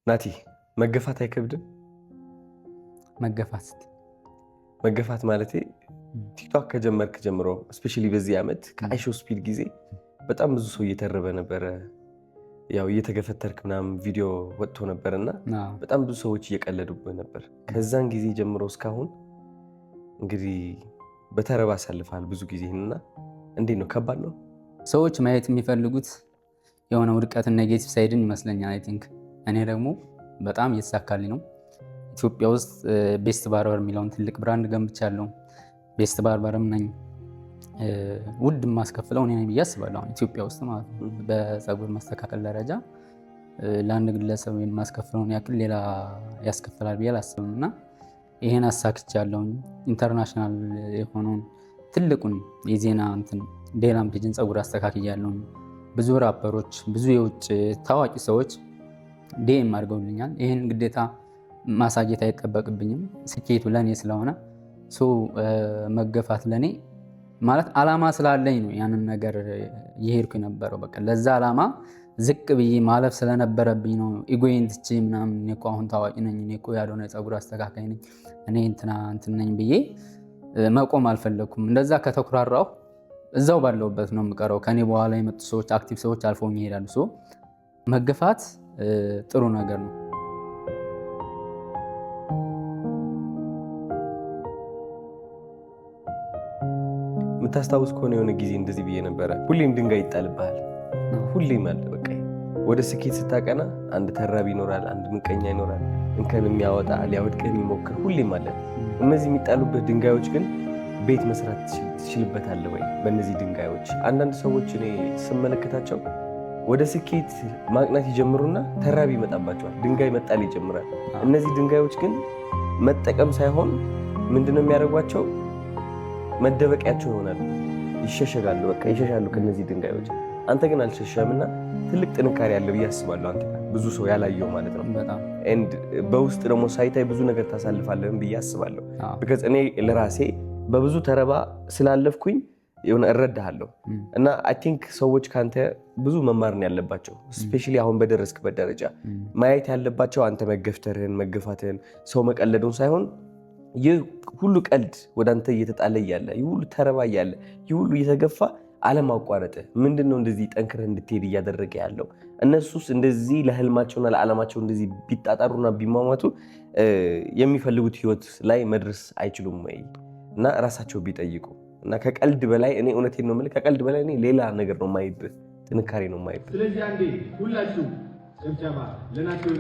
ናቲ መገፋት አይከብድም? መገፋት ማለት ቲክቶክ ከጀመርክ ጀምሮ ስፔሻሊ በዚህ ዓመት ከአይሾ ስፒድ ጊዜ በጣም ብዙ ሰው እየተረበ ነበረ። ያው እየተገፈተርክ ምናምን ቪዲዮ ወጥቶ ነበርና በጣም ብዙ ሰዎች እየቀለዱብህ ነበር። ከዛን ጊዜ ጀምሮ እስካሁን እንግዲህ በተረባ አሳልፈሃል ብዙ ጊዜና እንዴት ነው? ከባድ ነው? ሰዎች ማየት የሚፈልጉት የሆነ ውድቀትና ኔጌቲቭ ሳይድን ይመስለኛል። አይ ቲንክ እኔ ደግሞ በጣም እየተሳካልኝ ነው። ኢትዮጵያ ውስጥ ቤስት ባርበር የሚለውን ትልቅ ብራንድ ገንብቻለሁ። ቤስት ባርበርም ነኝ። ውድ የማስከፍለው እኔ ነኝ ብዬ አስባለሁ። ኢትዮጵያ ውስጥ ማለት ነው። በፀጉር መስተካከል ደረጃ ለአንድ ግለሰብ የማስከፍለውን ያክል ሌላ ያስከፍላል ብዬ አላስብም እና ይሄን አሳክቻለሁ። ኢንተርናሽናል የሆነውን ትልቁን የዜና ዴላም ፔጅን ፀጉር አስተካክያለሁ። ብዙ ራፐሮች፣ ብዙ የውጭ ታዋቂ ሰዎች ዲኤም አድርገውልኛል። ይህን ግዴታ ማሳየት አይጠበቅብኝም። ስኬቱ ለእኔ ስለሆነ መገፋት ለእኔ ማለት አላማ ስላለኝ ነው። ያንን ነገር እየሄድኩ የነበረው በቃ ለዛ አላማ ዝቅ ብዬ ማለፍ ስለነበረብኝ ነው። ኢጎዬን ትቼ ምናምን እኔ እኮ አሁን ታዋቂ ነኝ፣ እኔ እኮ ያልሆነ የፀጉር አስተካካይ ነኝ፣ እኔ እንትን ነኝ ብዬ መቆም አልፈለኩም። እንደዛ ከተኩራራሁ እዛው ባለውበት ነው የምቀረው። ከኔ በኋላ የመጡ ሰዎች፣ አክቲቭ ሰዎች አልፈው ይሄዳሉ። መገፋት ጥሩ ነገር ነው። የምታስታውስ ከሆነ የሆነ ጊዜ እንደዚህ ብዬ ነበረ፣ ሁሌም ድንጋይ ይጣልብሃል። ሁሌም አለ በቃ ወደ ስኬት ስታቀና አንድ ተራቢ ይኖራል፣ አንድ ምቀኛ ይኖራል፣ እንከን የሚያወጣ ሊያወድቅህ የሚሞክር ሁሌም አለ። እነዚህ የሚጣሉበት ድንጋዮች ግን ቤት መስራት ትችልበታለህ ወይ? በእነዚህ ድንጋዮች አንዳንድ ሰዎች እኔ ስመለከታቸው ወደ ስኬት ማቅናት ይጀምሩና ተራቢ ይመጣባቸዋል፣ ድንጋይ መጣል ይጀምራል። እነዚህ ድንጋዮች ግን መጠቀም ሳይሆን ምንድነው የሚያደርጓቸው? መደበቂያቸው ይሆናሉ፣ ይሸሸጋሉ። በቃ ይሸሻሉ ከነዚህ ድንጋዮች። አንተ ግን አልሸሸምና ትልቅ ጥንካሬ ያለ ብዬ አስባለሁ። አንተ ብዙ ሰው ያላየው ማለት ነው። ኤንድ በውስጥ ደግሞ ሳይታይ ብዙ ነገር ታሳልፋለህ ብዬ አስባለሁ። ቢካዝ እኔ ለራሴ በብዙ ተረባ ስላለፍኩኝ የሆነ እረዳሃለሁ እና አይ ቲንክ ሰዎች ካንተ ብዙ መማር ነው ያለባቸው። ስፔሻሊ አሁን በደረስክበት ደረጃ ማየት ያለባቸው አንተ መገፍተርህን፣ መገፋትህን፣ ሰው መቀለዱን ሳይሆን ይህ ሁሉ ቀልድ ወደ አንተ እየተጣለ እያለ ይህ ሁሉ ተረባ እያለ ይህ ሁሉ እየተገፋ አለማቋረጥ ምንድነው እንደዚህ ጠንክረህ እንድትሄድ እያደረገ ያለው? እነሱስ እንደዚህ ለህልማቸውና ለዓላማቸው እንደዚህ ቢጣጣሩና ቢሟሟቱ የሚፈልጉት ህይወት ላይ መድረስ አይችሉም ወይ? እና ራሳቸው ቢጠይቁ እና ከቀልድ በላይ እኔ እውነቴን ነው የምልህ፣ ከቀልድ በላይ እኔ ሌላ ነገር ነው የማይብህ፣ ጥንካሬ ነው የማይብህ። ስለዚህ አንዴ ሁላችሁ ጭብጨባ ለናቸው